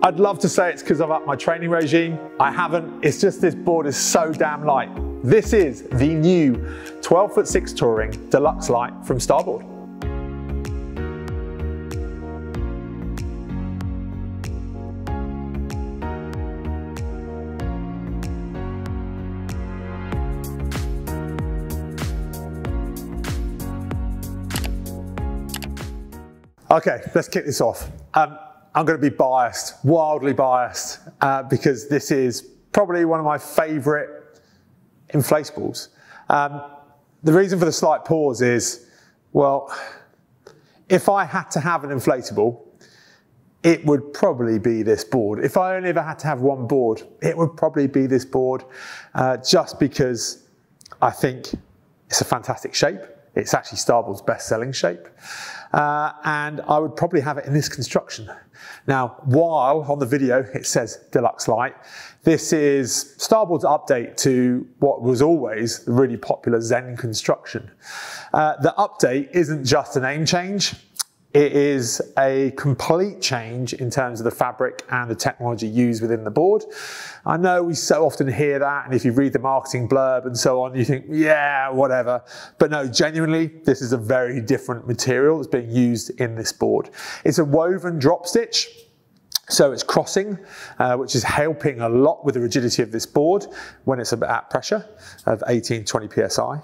I'd love to say it's because I've upped my training regime. I haven't, it's just this board is so damn light. This is the new 12'6" Touring Deluxe Lite from Starboard. Okay, let's kick this off. I'm going to be biased, wildly biased, because this is probably one of my favourite inflatables. The reason for the slight pause is, well, if I had to have an inflatable, it would probably be this board. If I only ever had to have one board, it would probably be this board, just because I think it's a fantastic shape. It's actually Starboard's best-selling shape. And I would probably have it in this construction. Now, while on the video it says Deluxe Lite, this is Starboard's update to what was always the really popular Zen construction. The update isn't just a name change. It is a complete change in terms of the fabric and the technology used within the board. I know we so often hear that, and if you read the marketing blurb and so on, you think, yeah, whatever. But no, genuinely, this is a very different material that's being used in this board. It's a woven drop stitch. So it's crossing, which is helping a lot with the rigidity of this board when it's at pressure of 18-20 psi.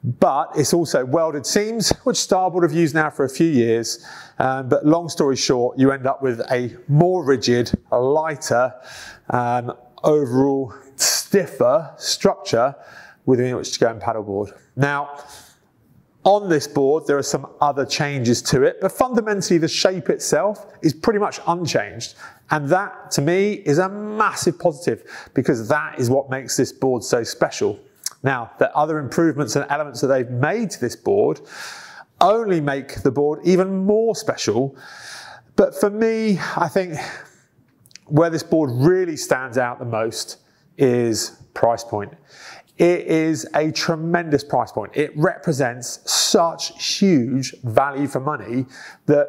But it's also welded seams, which Starboard have used now for a few years. But long story short, you end up with a more rigid, a lighter, overall stiffer structure within which to go and paddleboard. Now, on this board, there are some other changes to it, but fundamentally the shape itself is pretty much unchanged. And that, to me, is a massive positive, because that is what makes this board so special. Now, the other improvements and elements that they've made to this board only make the board even more special. But for me, I think where this board really stands out the most is price point. It is a tremendous price point. It represents such huge value for money that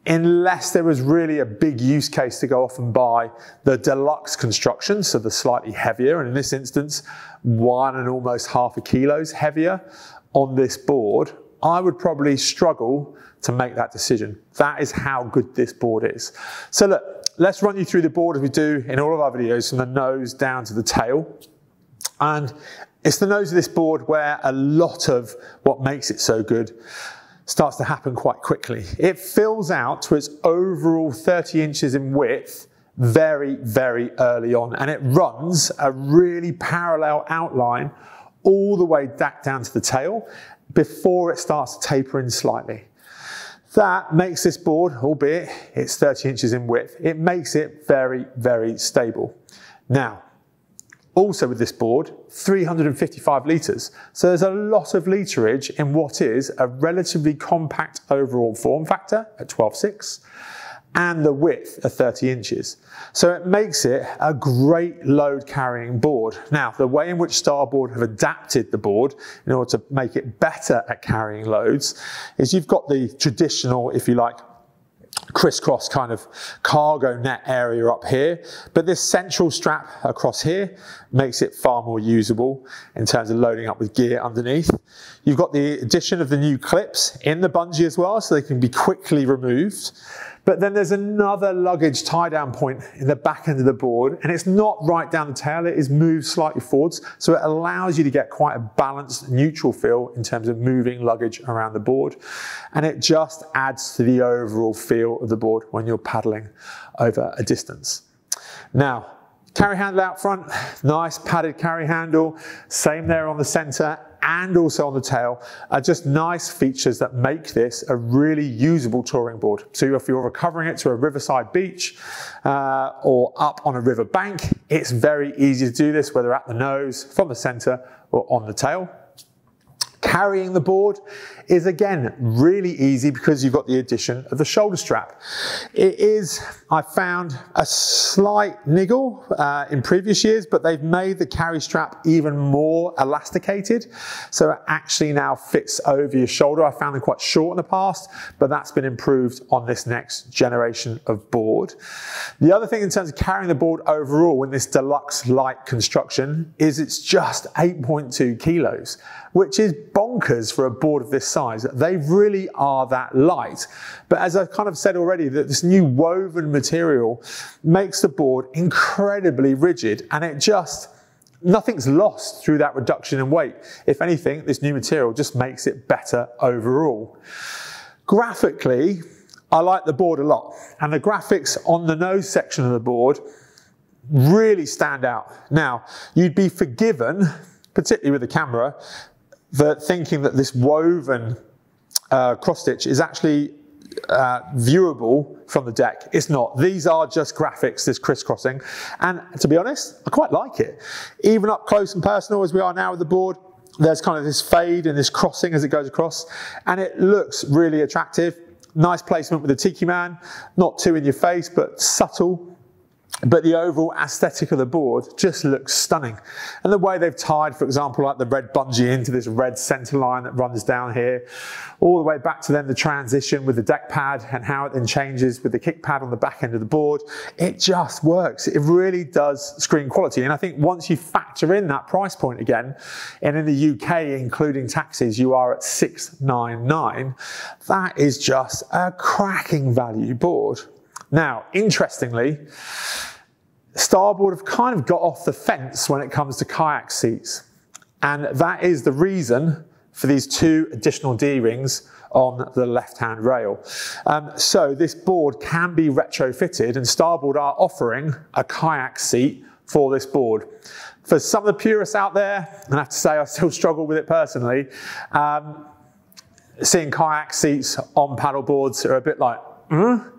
unless there was really a big use case to go off and buy the deluxe construction, so the slightly heavier, and in this instance, 1 and almost half a kilos heavier on this board, I would probably struggle to make that decision. That is how good this board is. So look, let's run you through the board as we do in all of our videos, from the nose down to the tail. And it's the nose of this board where a lot of what makes it so good starts to happen quite quickly. It fills out to its overall 30 inches in width very, very early on, and it runs a really parallel outline all the way back down to the tail before it starts to taper in slightly. That makes this board, albeit it's 30 inches in width, it makes it very, very stable. Now, also with this board, 355 litres. So there's a lot of literage in what is a relatively compact overall form factor at 12.6 and the width of 30 inches. So it makes it a great load carrying board. Now, the way in which Starboard have adapted the board in order to make it better at carrying loads is you've got the traditional, if you like, crisscross kind of cargo net area up here, but this central strap across here makes it far more usable in terms of loading up with gear underneath. You've got the addition of the new clips in the bungee as well, so they can be quickly removed. But then there's another luggage tie down point in the back end of the board, and it's not right down the tail, it is moved slightly forwards, so it allows you to get quite a balanced, neutral feel in terms of moving luggage around the board. And it just adds to the overall feel of the board when you're paddling over a distance. Now, carry handle out front, nice padded carry handle, same there on the center and also on the tail, are just nice features that make this a really usable touring board. So if you're recovering it to a riverside beach or up on a river bank, it's very easy to do this, whether at the nose, from the center, or on the tail. Carrying the board is again really easy because you've got the addition of the shoulder strap. It is, I found, slight niggle in previous years, but they've made the carry strap even more elasticated. So it actually now fits over your shoulder. I found them quite short in the past, but that's been improved on this next generation of board. The other thing in terms of carrying the board overall in this Deluxe Lite construction is it's just 8.2 kilos, which is bonkers for a board of this size. They really are that light. But as I've kind of said already, that this new woven material makes the board incredibly rigid, and nothing's lost through that reduction in weight. If anything, this new material just makes it better overall. Graphically, I like the board a lot, and the graphics on the nose section of the board really stand out. Now, you'd be forgiven, particularly with the camera, for thinking that this woven cross stitch is actually viewable from the deck. It's not. These are just graphics, this crisscrossing, and to be honest, I quite like it. Even up close and personal as we are now with the board, there's kind of this fade and this crossing as it goes across, and it looks really attractive. Nice placement with the Tiki Man, not too in your face, but subtle. But the overall aesthetic of the board just looks stunning. And the way they've tied, for example, like the red bungee into this red center line that runs down here, all the way back to then the transition with the deck pad and how it then changes with the kick pad on the back end of the board, it just works. It really does scream quality. And I think once you factor in that price point again, and in the UK, including taxes, you are at $699, that is just a cracking value board. Now, interestingly, Starboard have kind of got off the fence when it comes to kayak seats. And that is the reason for these 2 additional D-rings on the left-hand rail. So this board can be retrofitted, and Starboard are offering a kayak seat for this board. For some of the purists out there, and I have to say I still struggle with it personally, seeing kayak seats on paddle boards are a bit like,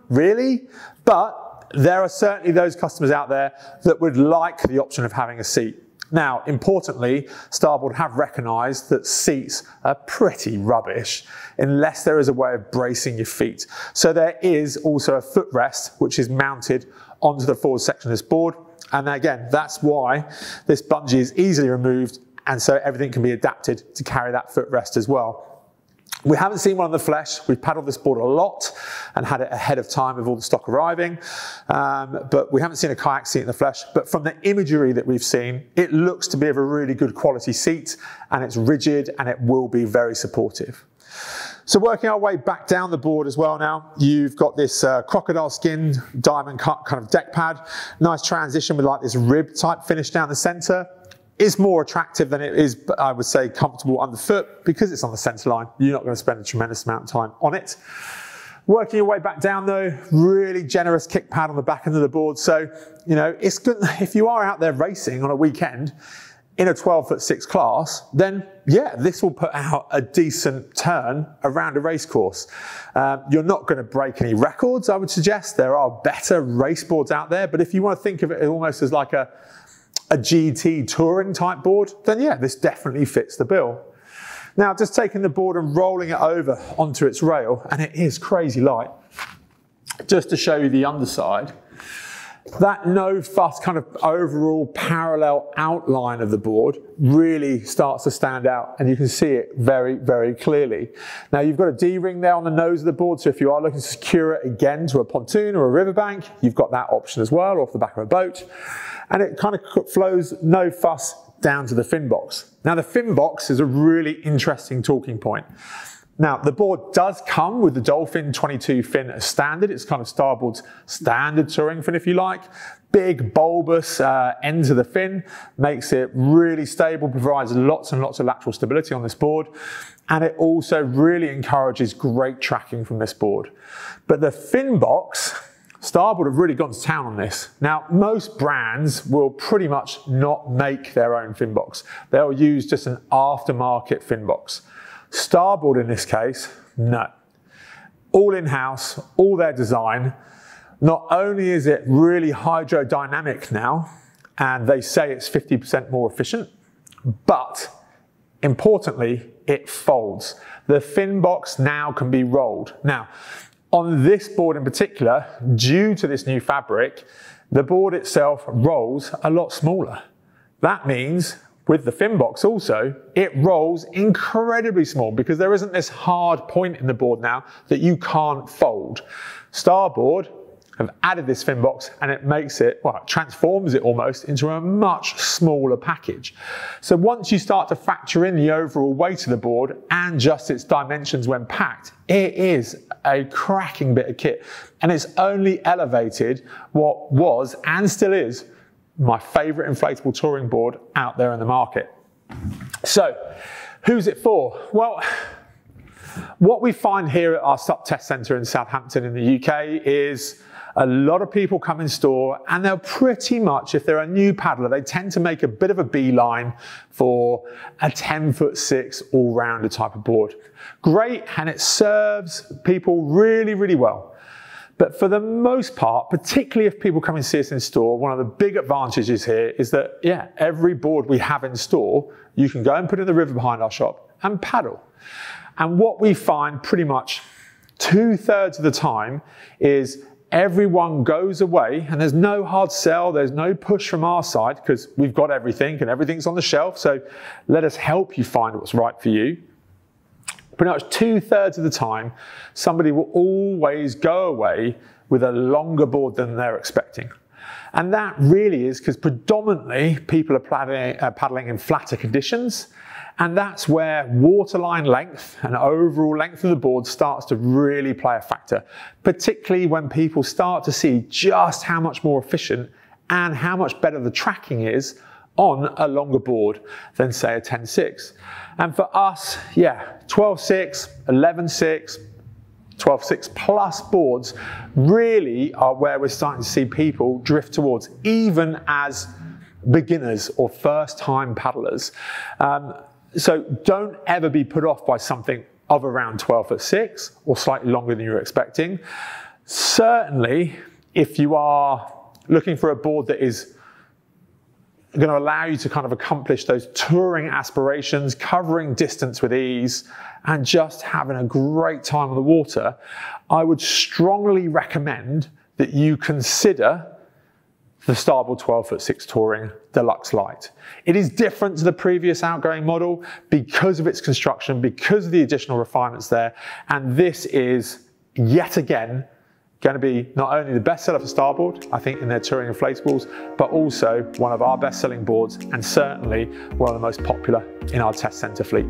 really? But there are certainly those customers out there that would like the option of having a seat. Now, importantly, Starboard have recognised that seats are pretty rubbish unless there is a way of bracing your feet. So there is also a footrest which is mounted onto the forward section of this board. And again, that's why this bungee is easily removed, and so everything can be adapted to carry that footrest as well. We haven't seen one in the flesh. We've paddled this board a lot and had it ahead of time with all the stock arriving, but we haven't seen a kayak seat in the flesh. But from the imagery that we've seen, it looks to be of a really good quality seat, and it's rigid and it will be very supportive. So working our way back down the board as well now, you've got this crocodile skin diamond cut kind of deck pad. Nice transition with like this rib type finish down the center. Is more attractive than it is, I would say, comfortable underfoot because it's on the centre line. You're not going to spend a tremendous amount of time on it. Working your way back down though, really generous kick pad on the back end of the board. So, you know, it's good if you are out there racing on a weekend in a 12'6" class, then yeah, this will put out a decent turn around a race course. You're not going to break any records, I would suggest. There are better race boards out there, but if you want to think of it almost as like a GT touring type board, then yeah, this definitely fits the bill. Now, just taking the board and rolling it over onto its rail, and it is crazy light. Just to show you the underside, that no fuss kind of overall parallel outline of the board really starts to stand out, and you can see it very, very clearly. Now, you've got a D-ring there on the nose of the board, so if you are looking to secure it again to a pontoon or a riverbank, you've got that option as well, off the back of a boat. And it kind of flows no fuss down to the fin box. Now, the fin box is a really interesting talking point. Now, the board does come with the Dolphin 22 fin as standard. It's kind of Starboard's standard touring fin, if you like. Big, bulbous end to the fin, makes it really stable, provides lots and lots of lateral stability on this board. And it also really encourages great tracking from this board. But the fin box, Starboard have really gone to town on this. Now, most brands will pretty much not make their own fin box. They'll use just an aftermarket fin box. Starboard in this case, no. All in-house, all their design. Not only is it really hydrodynamic now, and they say it's 50% more efficient, but importantly, it folds. The fin box now can be rolled. Now, On this board in particular, due to this new fabric, the board itself rolls a lot smaller. That means with the fin box also, it rolls incredibly small because there isn't this hard point in the board now that you can't fold. Starboard have added this fin box and it makes it, well, it transforms it almost into a much smaller package. So once you start to factor in the overall weight of the board and just its dimensions when packed, it is a cracking bit of kit. And it's only elevated what was and still is my favorite inflatable touring board out there in the market. So who's it for? Well, what we find here at our SUP test centre in Southampton in the UK is a lot of people come in store and they'll pretty much, if they're a new paddler, they tend to make a bit of a beeline for a 10'6" all-rounder type of board. Great, and it serves people really, really well. But for the most part, particularly if people come and see us in store, one of the big advantages here is that, yeah, every board we have in store, you can go and put in the river behind our shop and paddle. And what we find pretty much 2/3 of the time is everyone goes away and there's no hard sell, there's no push from our side because we've got everything and everything's on the shelf. So let us help you find what's right for you. Pretty much 2/3 of the time, somebody will always go away with a longer board than they're expecting. And that really is because predominantly people are paddling in flatter conditions. And that's where waterline length and overall length of the board starts to really play a factor, particularly when people start to see just how much more efficient and how much better the tracking is on a longer board than say a 10'6". And for us, yeah, 12'6", 11'6", 12'6" plus boards really are where we're starting to see people drift towards, even as beginners or first-time paddlers. So don't ever be put off by something of around 12'6" or slightly longer than you're expecting. Certainly, if you are looking for a board that is going to allow you to kind of accomplish those touring aspirations, covering distance with ease, and just having a great time on the water, I would strongly recommend that you consider the Starboard 12'6" Touring Deluxe Lite. It is different to the previous outgoing model because of its construction, because of the additional refinements there, and this is yet again going to be not only the best seller for Starboard, I think, in their touring inflatables, but also one of our best selling boards and certainly one of the most popular in our test centre fleet.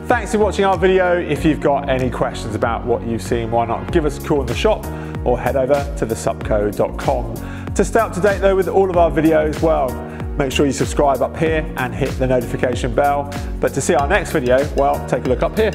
Thanks for watching our video. If you've got any questions about what you've seen, why not give us a call in the shop or head over to thesupco.com. To stay up to date though with all of our videos, well, make sure you subscribe up here and hit the notification bell. But to see our next video, well, take a look up here.